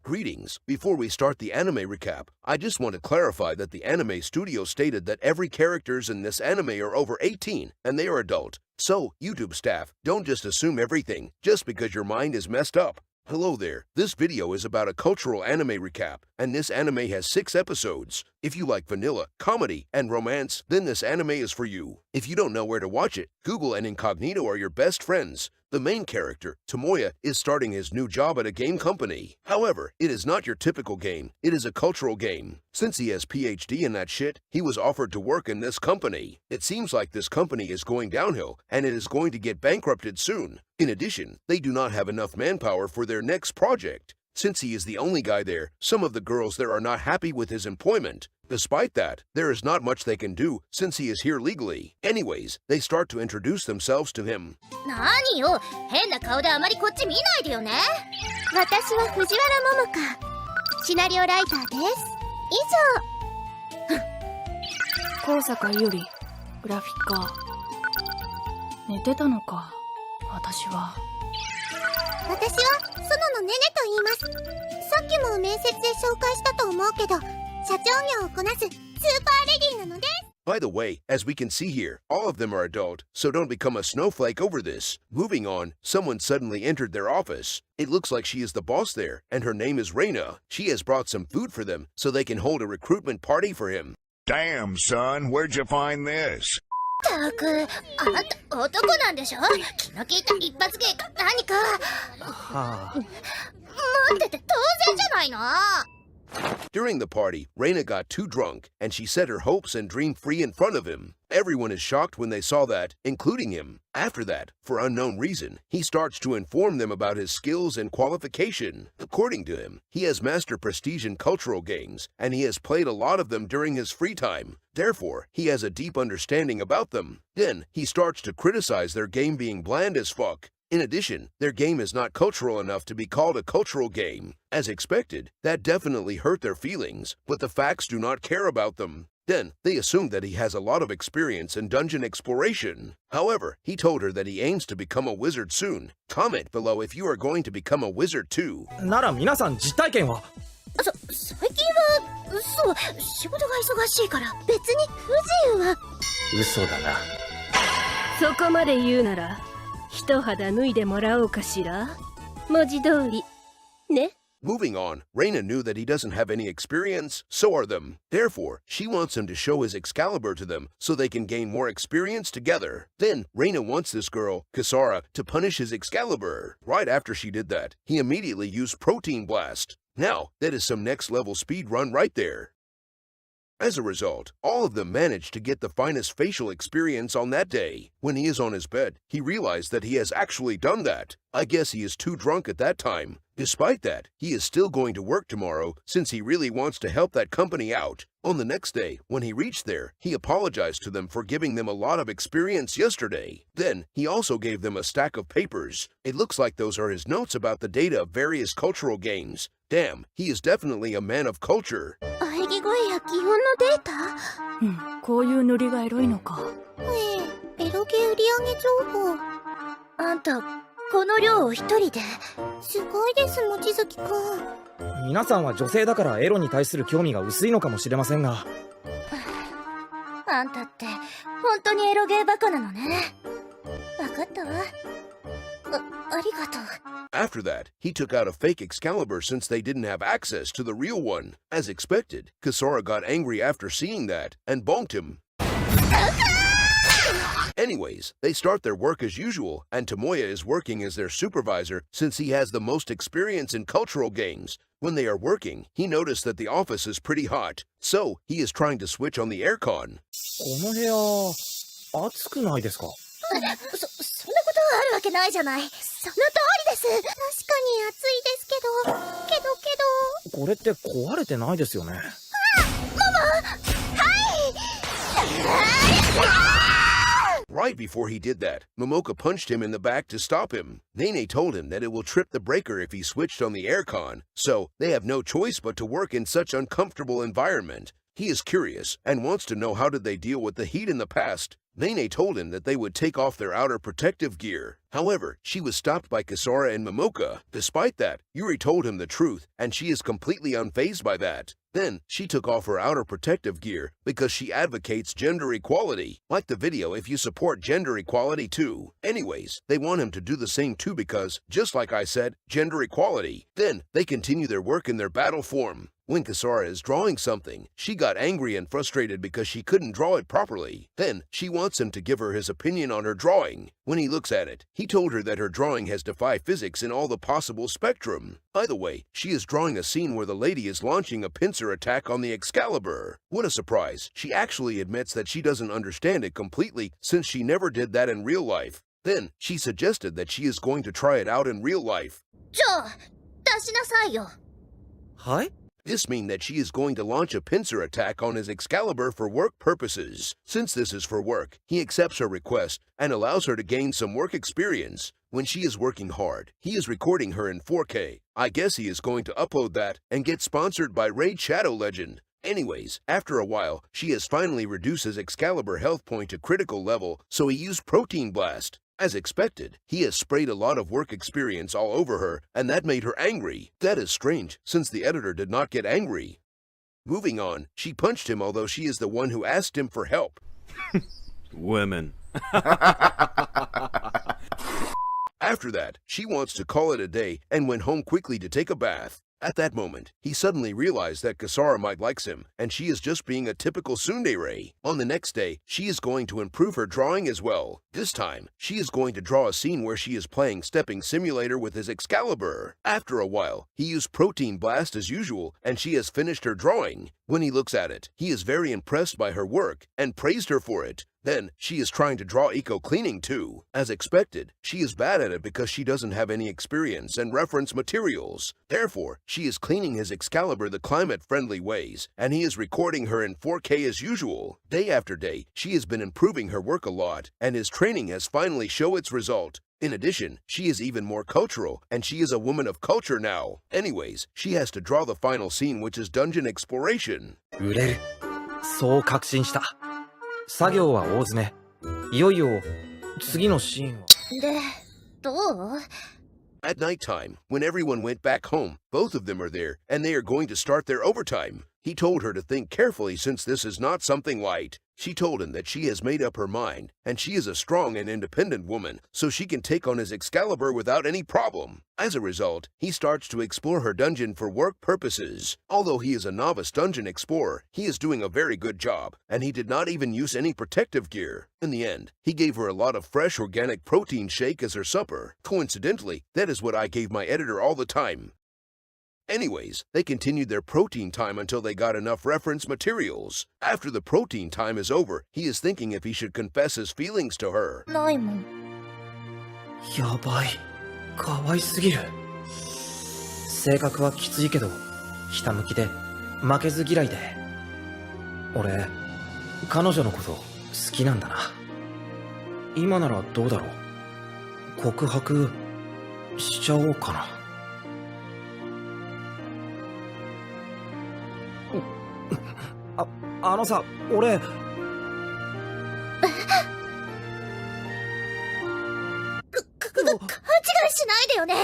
Greetings. Before we start the anime recap, I just want to clarify that the anime studio stated that every characters in this anime are over 18 and they are adult. So, YouTube staff, don't just assume everything just because your mind is messed up. Hello there, this video is about a cultural anime recap, and this anime has 6 episodes. If you like vanilla, comedy, and romance, then this anime is for you. If you don't know where to watch it, Google and Incognito are your best friends. The main character, Tomoya, is starting his new job at a game company. However, it is not your typical game, it is a cultural game. Since he has PhD in that shit, he was offered to work in this company. It seems like this company is going downhill, and it is going to get bankrupted soon. In addition, they do not have enough manpower for their next project. Since he is the only guy there, some of the girls there are not happy with his employment. Despite that, there is not much they can do since he is here legally. Anyways, they start to introduce themselves to him. 何よ、変な顔であまりこっち見ないでよね。私は藤原桃香、シナリオライターです。以上。高坂優里、グラフィッカー。寝てたのか、私は。私は園のねねと言います。さっきも面接で紹介したと思うけど、社長業をこなすスーパーレディーなのです。By the way, as we can see here, all of them are adult, so don't become a snowflake over this. Moving on, someone suddenly entered their office. It looks like she is the boss there, and her name is Reina. She has brought some food for them so they can hold a recruitment party for him. Damn, son, where'd you find this? ったく、あんた男なんでしょ？気の利いた一発芸か何か。はあ。待ってて当然じゃないの。During the party, Reina got too drunk, and she set her hopes and dreamed free in front of him. Everyone is shocked when they saw that, including him. After that, for unknown reason, he starts to inform them about his skills and qualification. According to him, he has mastered prestige in cultural games, and he has played a lot of them during his free time. Therefore, he has a deep understanding about them. Then, he starts to criticize their game being bland as fuck. In addition, their game is not cultural enough to be called a cultural game. As expected, that definitely hurt their feelings, but the facts do not care about them. Then, they assumed that he has a lot of experience in dungeon exploration. However, he told her that he aims to become a wizard soon. Comment below if you are going to become a wizard too. なら皆さん実体験は最近は、そう、仕事が忙しいから、別に不自由は。嘘だな。そこまで言うなら、一肌脱いでもらおうかしら。文字通り、ね。Moving on, Reina knew that he doesn't have any experience, so are them. Therefore, she wants him to show his Excalibur to them so they can gain more experience together. Then, Reina wants this girl, Kisara, to punish his Excalibur. Right after she did that, he immediately used Protein Blast. Now, that is some next level speed run right there. As a result, all of them managed to get the finest facial experience on that day. When he is on his bed, he realized that he has actually done that. I guess he is too drunk at that time. Despite that, he is still going to work tomorrow since he really wants to help that company out. On the next day, when he reached there, he apologized to them for giving them a lot of experience yesterday. Then, he also gave them a stack of papers. It looks like those are his notes about the data of various cultural games. Damn, he is definitely a man of culture. 喘ぎ声や擬音のデータ？うん、こういうノリがエロいのか。エロゲ売上情報。あんた、この量を一人で。すごいです、望月くん。皆さんは女性だからエロに対する興味が薄いのかもしれませんが。あんたって、本当にエロゲーバカなのね。わかったわ。ありがとう。After that, he took out a fake Excalibur since they didn't have access to the real one. As expected, Kisara got angry after seeing that and bonked him. Anyways, they start their work as usual, and Tomoya is working as their supervisor since he has the most experience in cultural games. When they are working, he noticed that the office is pretty hot, so he is trying to switch on the aircon. この部屋、暑くないですか？そんなことあるわけないじゃない。その通りです。確かに暑いですけど。これって壊れてないですよね。Right before he did that, Momoka punched him in the back to stop him. Nene told him that it will trip the breaker if he switched on the aircon, so they have no choice but to work in such uncomfortable environment. He is curious and wants to know how did they deal with the heat in the past. Nene told him that they would take off their outer protective gear. However, she was stopped by Kisara and Momoka. Despite that, Yuri told him the truth, and she is completely unfazed by that. Then, she took off her outer protective gear because she advocates gender equality. Like the video if you support gender equality too. Anyways, they want him to do the same too because, just like I said, gender equality. Then, they continue their work in their battle form. When Kisara is drawing something, she got angry and frustrated because she couldn't draw it properly. Then, she wants him to give her his opinion on her drawing. When he looks at it, he told her that her drawing has defied physics in all the possible spectrum. By the way, she is drawing a scene where the lady is launching a pincer attack on the Excalibur. What a surprise! She actually admits that she doesn't understand it completely since she never did that in real life. Then, she suggested that she is going to try it out in real life. じゃあ、出しなさいよ。はい This means that she is going to launch a pincer attack on his Excalibur for work purposes. Since this is for work, he accepts her request and allows her to gain some work experience. When she is working hard, he is recording her in 4K. I guess he is going to upload that and get sponsored by Raid Shadow Legend. Anyways, after a while, she has finally reduced his Excalibur health point to critical level, so he used Protein Blast. As expected, he has sprayed a lot of work experience all over her, and that made her angry. That is strange, since the editor did not get angry. Moving on, she punched him although she is the one who asked him for help. Women. After that, she wants to call it a day and went home quickly to take a bath. At that moment, he suddenly realized that Kisara might likes him, and she is just being a typical tsundere. On the next day, she is going to improve her drawing as well. This time, she is going to draw a scene where she is playing Stepping Simulator with his Excalibur. After a while, he used Protein Blast as usual, and she has finished her drawing. When he looks at it, he is very impressed by her work and praised her for it. Then, she is trying to draw eco-cleaning too. As expected, she is bad at it because she doesn't have any experience and reference materials. Therefore, she is cleaning his Excalibur the climate-friendly ways, and he is recording her in 4K as usual. Day after day, she has been improving her work a lot, and his training has finally shown its result. In addition, she is even more cultural, and she is a woman of culture now. Anyways, she has to draw the final scene, which is dungeon exploration. 売れるそう確信した作業は大詰めいよいよ次のシーンはで、どう？ At nighttime, when everyone went back home, both of them are there, and they are going to start their overtime. He told her to think carefully since this is not something light. She told him that she has made up her mind, and she is a strong and independent woman, so she can take on his Excalibur without any problem. As a result, he starts to explore her dungeon for work purposes. Although he is a novice dungeon explorer, he is doing a very good job, and he did not even use any protective gear. In the end, he gave her a lot of fresh organic protein shake as her supper. Coincidentally, that is what I gave my editor all the time. Anyways, they continued their protein time until they got enough reference materials. After the protein time is over, he is thinking if he should confess his feelings to her. ないもん。やばい可愛すぎる性格はきついけどひたむきで負けず嫌いで俺彼女のこと好きなんだな今ならどうだろう告白しちゃおうかなあのさ俺勘違いしないでよね。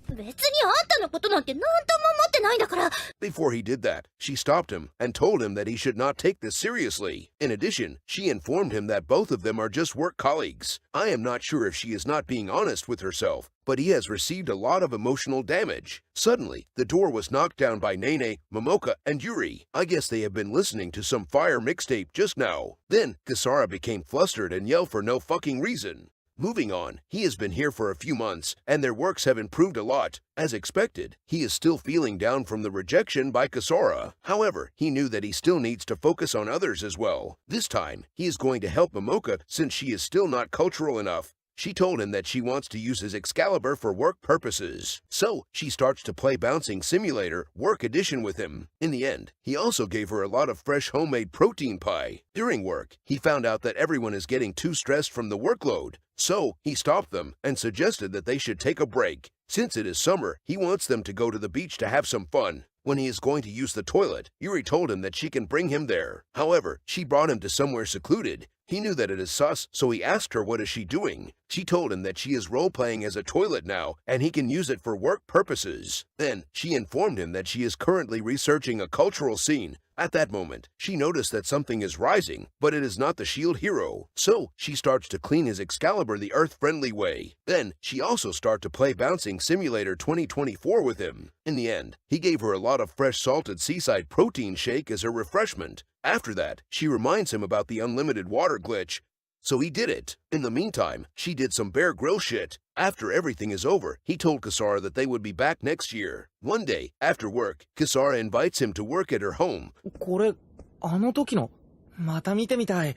別にあんたのことなんて何とも思ってないんだから。 Before he did that, she stopped him and told him that he should not take this seriously. In addition, she informed him that both of them are just work colleagues. I am not sure if she is not being honest with herself, but he has received a lot of emotional damage. Suddenly, the door was knocked down by Nene, Momoka, and Yuri. I guess they have been listening to some fire mixtape just now. Then, Kisara became flustered and yelled for no fucking reason. Moving on, he has been here for a few months, and their works have improved a lot. As expected, he is still feeling down from the rejection by Kisara. However, he knew that he still needs to focus on others as well. This time, he is going to help Momoka since she is still not cultural enough. She told him that she wants to use his Excalibur for work purposes. So, she starts to play Bouncing Simulator Work Edition with him. In the end, he also gave her a lot of fresh homemade protein pie. During work, he found out that everyone is getting too stressed from the workload. So, he stopped them and suggested that they should take a break. Since it is summer, he wants them to go to the beach to have some fun. When he is going to use the toilet, Yuri told him that she can bring him there. However, she brought him to somewhere secluded. He knew that it is sus, so he asked her what is she doing. She told him that she is role-playing as a toilet now, and he can use it for work purposes. Then, she informed him that she is currently researching a cultural scene. At that moment, she noticed that something is rising, but it is not the shield hero. So, she starts to clean his Excalibur the earth-friendly way. Then, she also starts to play Bouncing Simulator 2024 with him. In the end, he gave her a lot of fresh salted seaside protein shake as her refreshment. After that, she reminds him about the unlimited water glitch, so he did it. In the meantime, she did some Bear Grylls shit. After everything is over, he told Kisara that they would be back next year. One day, after work, Kisara invites him to work at her home. これ、あの時の、また見てみたい。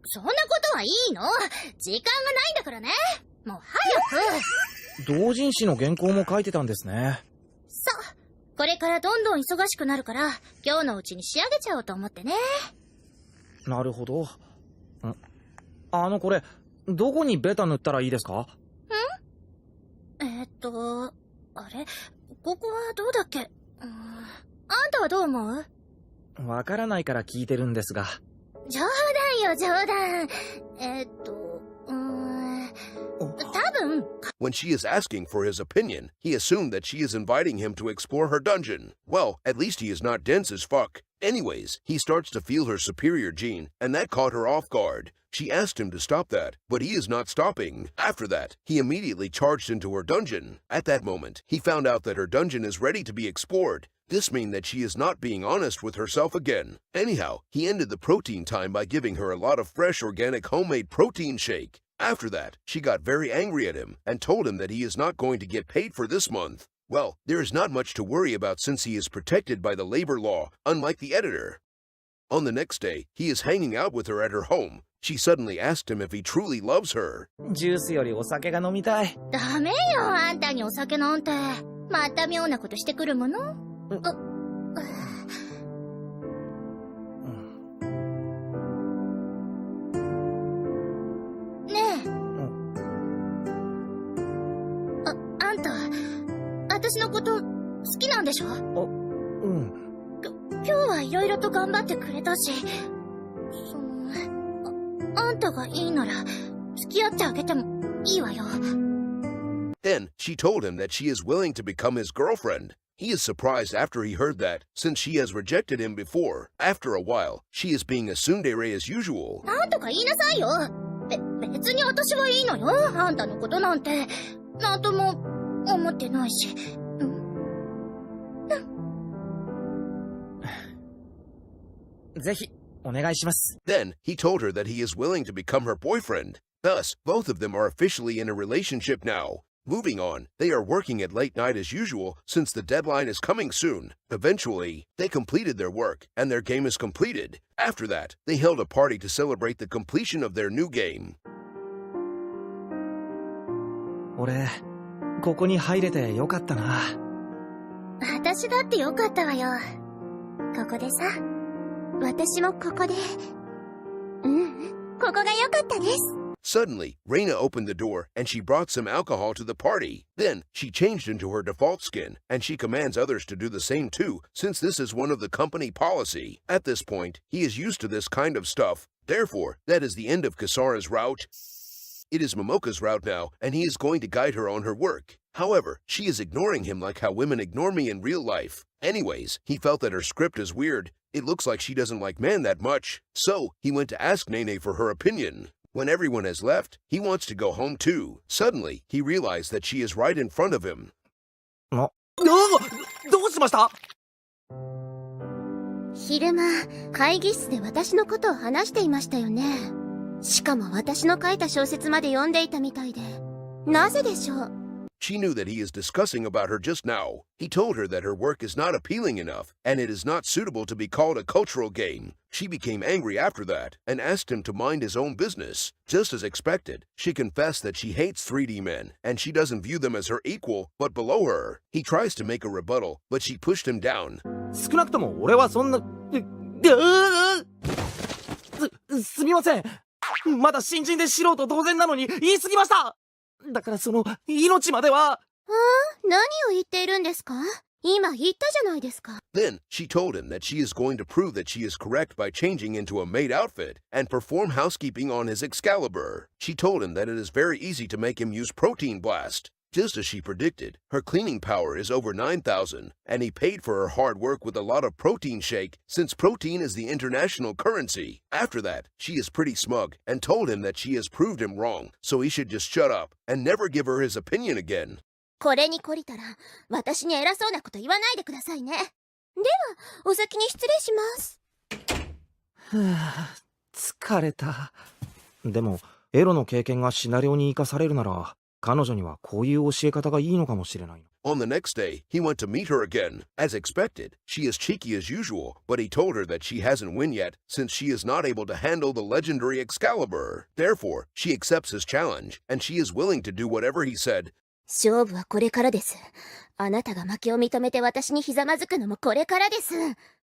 そんなことはいいの。時間がないんだからね。もう早く。同人誌の原稿も書いてたんですね。そう。これからどんどん忙しくなるから、今日のうちに仕上げちゃおうと思ってね。なるほど。これ、どこにベタ塗ったらいいですか？あれ？ここはどうだっけ？あんたはどう思う？わからないから聞いてるんですが。冗談よ、冗談。多分。When she is asking for his opinion, he assumed that she is inviting him to explore her dungeon. Well, at least he is not dense as fuck. Anyways, he starts to feel her superior gene, and that caught her off guard. She asked him to stop that, but he is not stopping. After that, he immediately charged into her dungeon. At that moment, he found out that her dungeon is ready to be explored. This means that she is not being honest with herself again. Anyhow, he ended the protein time by giving her a lot of fresh organic homemade protein shake. After that, she got very angry at him and told him that he is not going to get paid for this month. Well, there is not much to worry about since he is protected by the labor law, unlike the editor. On the next day, he is hanging out with her at her home. She suddenly asked him if he truly loves her. ジュースよりお酒が飲みたい。ダメよ、あんたにお酒なんて。また妙なことしてくるもの。ねえ。あんた、私のこと好きなんでしょ？今日はいろいろと頑張ってくれたし、あんたがいいなら付き合ってあげてもいいわよ。Then she told him that she is willing to become his girlfriend. He is surprised after he heard that, since she has rejected him before. After a while, she is being a tsundere as usual. なんとか言いなさいよ。別に私はいいのよ。あんたのことなんてなんとも思ってないし。ぜひお願いします。Then he told her that he is willing to become her boyfriend. Thus, both of them are officially in a relationship now. Moving on, they are working at late night as usual since the deadline is coming soon. Eventually, they completed their work and their game is completed. After that, they held a party to celebrate the completion of their new game. 俺、ここに入れてよかったな。私だってよかったわよ。ここでさ。私もここで。ここがよかったです。Suddenly, Reina opened the door and she brought some alcohol to the party. Then, she changed into her default skin and she commands others to do the same too, since this is one of the company policy. At this point, he is used to this kind of stuff. Therefore, that is the end of Kisara's route. It is Momoka's route now, and he is going to guide her on her work. However, she is ignoring him like how women ignore me in real life. Anyways, he felt that her script is weird. It looks like she doesn't like man that much. So, he went to ask Nene for her opinion. When everyone has left, he wants to go home too. Suddenly, he realized that she is right in front of him. どうしました？昼間、会議室で私のことを話していましたよね。しかも私の書いた小説まで読んでいたみたいで。なぜでしょう？ She knew that he is discussing about her just now. He told her that her work is not appealing enough, and it is not suitable to be called a cultural game. She became angry after that, and asked him to mind his own business. Just as expected, she confessed that she hates 3D men, and she doesn't view them as her equal, but below her. He tries to make a rebuttal, but she pushed him down. 少なくとも俺はそんな。すみません。まだ新人で素人同然なのに言い過ぎました。だからその命までは。何を言っているんですか？今言ったじゃないですか。 Then she told him that she is going to prove that she is correct by changing into a maid outfit and perform housekeeping on his Excalibur. She told him that it is very easy to make him use Protein Blast. Just as she predicted, her cleaning power is over 9,000, and he paid for her hard work with a lot of protein shake since protein is the international currency. After that, she is pretty smug and told him that she has proved him wrong, so he should just shut up and never give her his opinion again. これに懲りたら、私に偉そうなこと言わないでくださいね。では、お先に失礼します。ふぅ、疲れた。でも、エロの経験がシナリオに生かされるなら、彼女にはこういう教え方がいいのかもしれない。On the next day, he went to meet her again. As expected, she is cheeky as usual, but he told her that she hasn't won yet since she is not able to handle the legendary Excalibur. Therefore, she accepts his challenge, and she is willing to do whatever he said. 勝負はこれからです。あなたが負けを認めて私にひざまずくのもこれからです。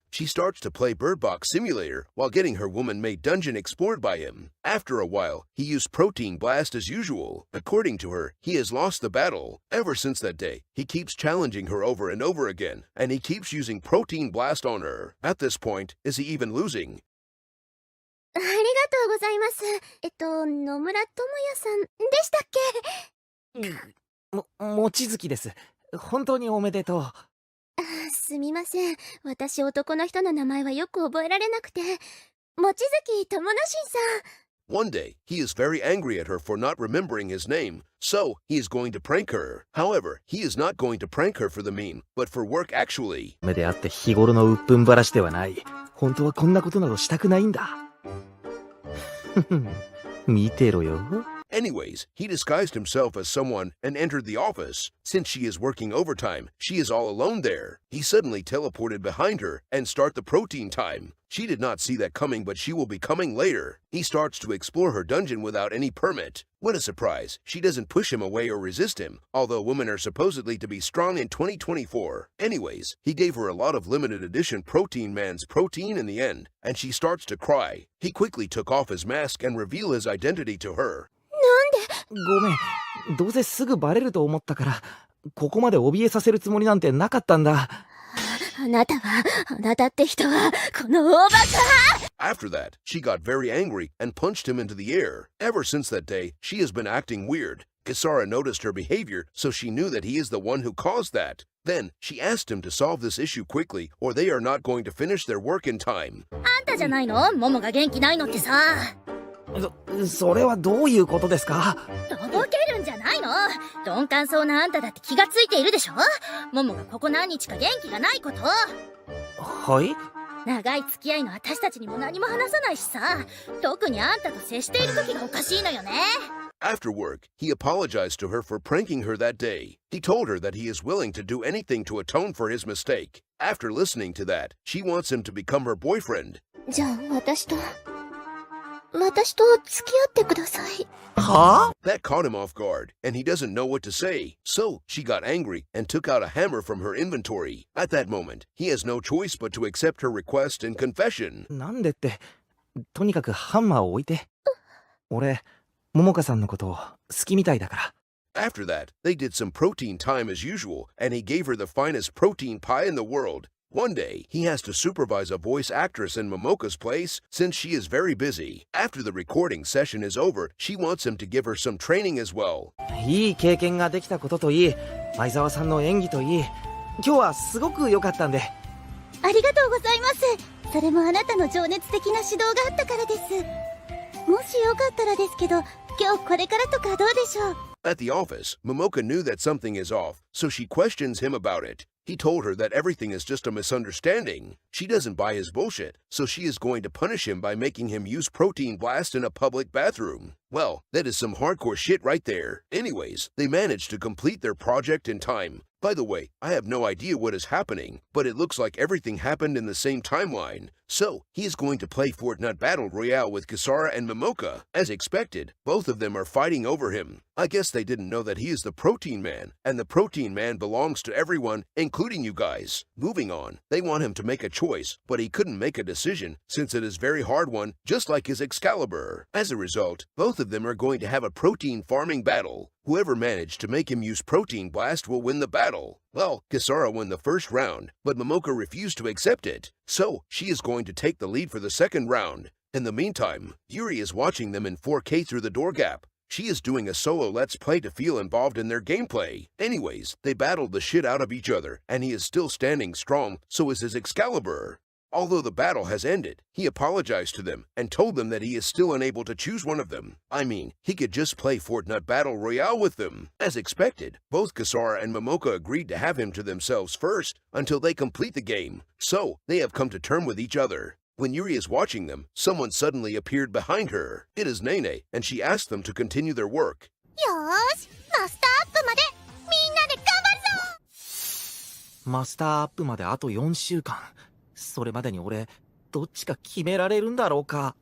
She starts to play Bird Box Simulator while getting her woman-made dungeon explored by him. After a while, he used Protein Blast as usual. According to her, he has lost the battle. Ever since that day, he keeps challenging her over and over again, and he keeps using Protein Blast on her. At this point, is he even losing? ありがとうございます。野村智也さんでしたっけ？望月です。本当におめでとう。すみません。私男の人の名前はよく覚えられなくて。望月智之進さん。One day, he is very angry at her for not remembering his name, so he is going to prank her. However, he is not going to prank her for the meme, but for work actually. 目であって日頃の鬱憤ばらしではない。本当はこんなことなどしたくないんだ。見てろよ。Anyways, he disguised himself as someone and entered the office. Since she is working overtime, she is all alone there. He suddenly teleported behind her and start the protein time. She did not see that coming, but she will be coming later. He starts to explore her dungeon without any permit. What a surprise. She doesn't push him away or resist him, although women are supposedly to be strong in 2024. Anyways, he gave her a lot of limited edition Protein Man's protein in the end, and she starts to cry. He quickly took off his mask and revealed his identity to her. ごめん、どうせすぐバレると思ったから、ここまで怯えさせるつもりなんてなかったんだ。あなたって人は、この大バカ！ After that, she got very angry and punched him into the air. Ever since that day, she has been acting weird. Kisara noticed her behavior, so she knew that he is the one who caused that. Then, she asked him to solve this issue quickly, or they are not going to finish their work in time. あんたじゃないの？モモが元気ないのってさ。それはどういうことですか？とぼけるんじゃないの？鈍感そうなあんただって気がついているでしょ？モモがここ何日か元気がないこと。はい？長い付き合いの私たちにも何も話さないしさ。特にあんたと接している時がおかしいのよね。After work, he apologized to her for pranking her that day. He told her that he is willing to do anything to atone for his mistake. After listening to that, she wants him to become her boyfriend. じゃあ私と付き合ってください。はぁ？ That caught him off guard, and he doesn't know what to say. So, she got angry and took out a hammer from her inventory. At that moment, he has no choice but to accept her request and confession. なんでって、とにかくハンマーを置いて。俺、桃香さんのこと好きみたいだから。After that, they did some protein time as usual, and he gave her the finest protein pie in the world. One day, he has to supervise a voice actress in Momoka's place since she is very busy. After the recording session is over, she wants him to give her some training as well. いい経験ができたことといい、前澤さんの演技といい、今日はすごく良かったんで。ありがとうございます。それもあなたの情熱的な指導があったからです。もしよかったらですけど、今日これからとかどうでしょう？ At the office, Momoka knew that something is off, so she questions him about it. He told her that everything is just a misunderstanding. She doesn't buy his bullshit, so she is going to punish him by making him use Protein Blast in a public bathroom. Well, that is some hardcore shit right there. Anyways, they managed to complete their project in time. By the way, I have no idea what is happening, but it looks like everything happened in the same timeline. So, he is going to play Fortnite Battle Royale with Kisara and Momoka. As expected, both of them are fighting over him. I guess they didn't know that he is the Protein Man, and the Protein Man belongs to everyone, including you guys. Moving on, they want him to make a choice, but he couldn't make a decision since it is a very hard one, just like his Excalibur. As a result, both of them are going to have a protein farming battle. Whoever managed to make him use Protein Blast will win the battle. Well, Kisara won the first round, but Momoka refused to accept it, so she is going to take the lead for the second round. In the meantime, Yuri is watching them in 4K through the door gap. She is doing a solo let's play to feel involved in their gameplay. Anyways, they battled the shit out of each other, and he is still standing strong, so is his Excalibur. Although the battle has ended, he apologized to them and told them that he is still unable to choose one of them. I mean, he could just play Fortnite Battle Royale with them. As expected, both Kisara and Momoka agreed to have him to themselves first until they complete the game, so they have come to terms with each other. When Yuri is watching them, someone suddenly appeared behind her. It is Nene, and she asked them to continue their work. よーし、マスターアップまでみんなで頑張るぞ。マスターアップまであと4週間。それまでに俺、どっちか決められるんだろうか。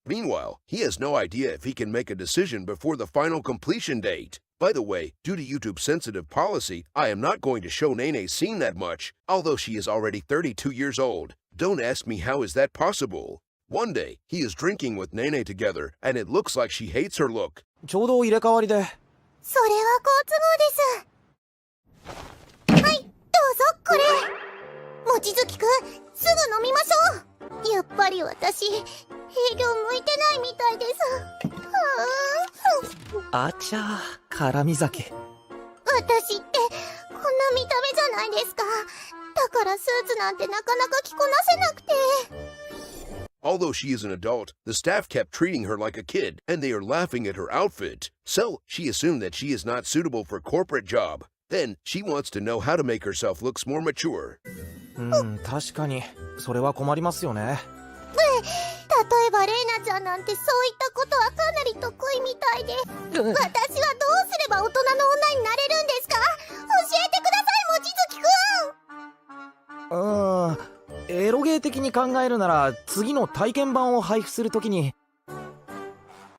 Meanwhile, he has no idea if he can make a decision before the final completion date. By the way, due to YouTube's sensitive policy, I am not going to show Nene's scene that much, although she is already 32 years old. Don't ask me how is that possible. One day, he is drinking with Nene together, and it looks like she hates her look. ちょうど入れ替わりで。それは好都合です。はい、どうぞこれ。望月くん、すぐ飲みましょう。やっぱり私、営業向いてないみたいです。あちゃー、辛味酒。私ってこんな見た目じゃないですか。だからスーツなんてなかなか着こなせなくて。Although she is an adult, the staff kept treating her like a kid, and they are laughing at her outfit. So, she assumed that she is not suitable for corporate job. Then, she wants to know how to make herself look more mature. 確かに、それは困りますよね。例えばレイナちゃんなんてそういったことはかなり得意みたいで、私はどうすれば大人の女になれるんですか？教えてください、望月くん。エロゲー的に考えるなら次の体験版を配布するときに。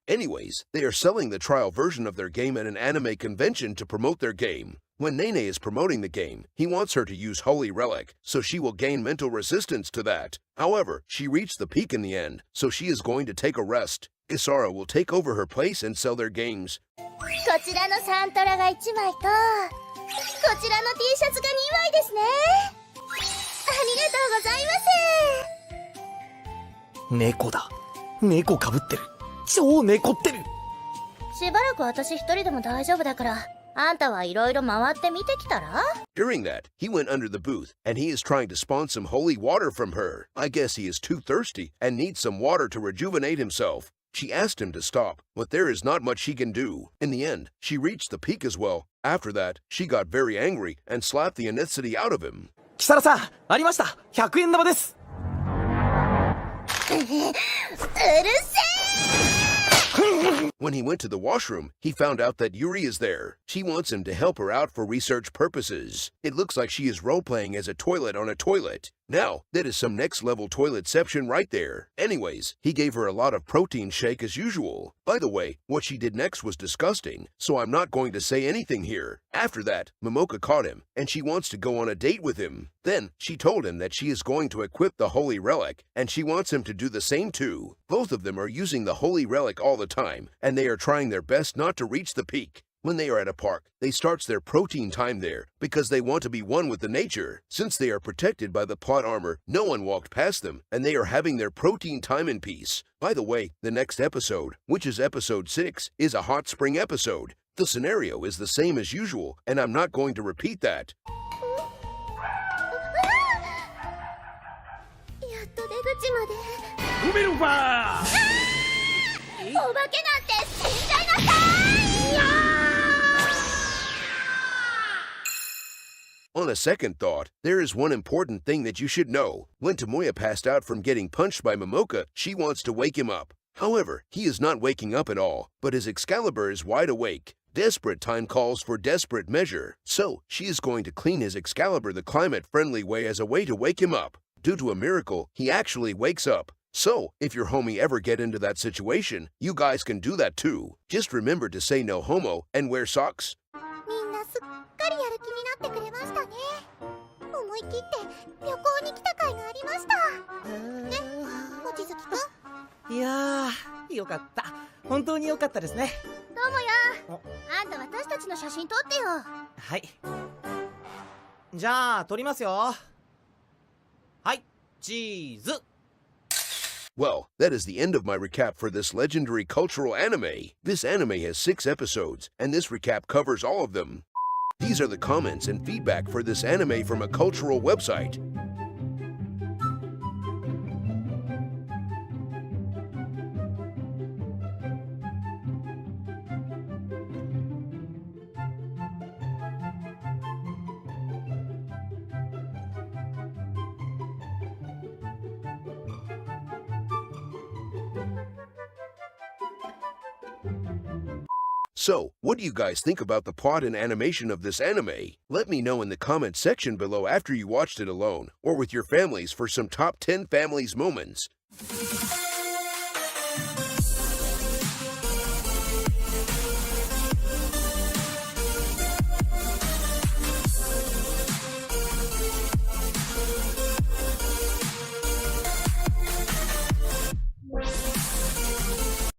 Anyways, they are selling the trial version of their game at an anime convention to promote their game. When Nene is promoting the game, he wants her to use Holy Relic, so she will gain mental resistance to that. However, she reached the peak in the end, so she is going to take a rest. Isara will take over her place and sell their games. こちらのサントラが1枚と、こちらの T シャツが2枚ですね。ありがとうございます。猫だ。猫かぶってる。超猫ってる。しばらく私一人でも大丈夫だから、あんたはいろいろ回って見てきたら？ During that, he went under the booth, and he is trying to spawn some holy water from her. I guess he is too thirsty and needs some water to rejuvenate himself. She asked him to stop, but there is not much he can do. In the end, she reached the peak as well. After that, she got very angry and slapped the ethnicity out of him. キサラさん、ありました。100円玉です。うるせえWhen he went to the washroom, he found out that Yuri is there. She wants him to help her out for research purposes. It looks like she is role-playing as a toilet on a toilet. Now, that is some next-level toiletception right there. Anyways, he gave her a lot of protein shake as usual. By the way, what she did next was disgusting, so I'm not going to say anything here. After that, Momoka caught him, and she wants to go on a date with him. Then, she told him that she is going to equip the Holy Relic, and she wants him to do the same too. Both of them are using the Holy Relic all the time, and they are trying their best not to reach the peak. When they are at a park, they start their protein time there because they want to be one with the nature. Since they are protected by the plot armor, no one walked past them, and they are having their protein time in peace. By the way, the next episode, which is episode 6, is a hot spring episode. The scenario is the same as usual, and I'm not going to repeat that. やっと出口まで。ごめんばー。お化けなんて死んじゃいなさい。On a second thought, there is one important thing that you should know. When Tomoya passed out from getting punched by Momoka, she wants to wake him up. However, he is not waking up at all, but his Excalibur is wide awake. Desperate time calls for desperate measure, so she is going to clean his Excalibur the climate-friendly way as a way to wake him up. Due to a miracle, he actually wakes up. So, if your homie ever get into that situation, you guys can do that too. Just remember to say no homo and wear socks. みんなすっかりやる気になってくれましたね。思い切って旅行に来た甲斐がありました。ね、望月くん。いやー、よかった。本当によかったですね。どうもや。あんた私たちの写真撮ってよ。はい。じゃあ撮りますよ。はい、チーズ。 Well, that is the end of my recap for this legendary cultural anime. This anime has 6 episodes, and this recap covers all of them. These are the comments and feedback for this anime from a cultural website. So, what do you guys think about the plot and animation of this anime? Let me know in the comment section below after you watched it alone, or with your families for some top 10 families moments.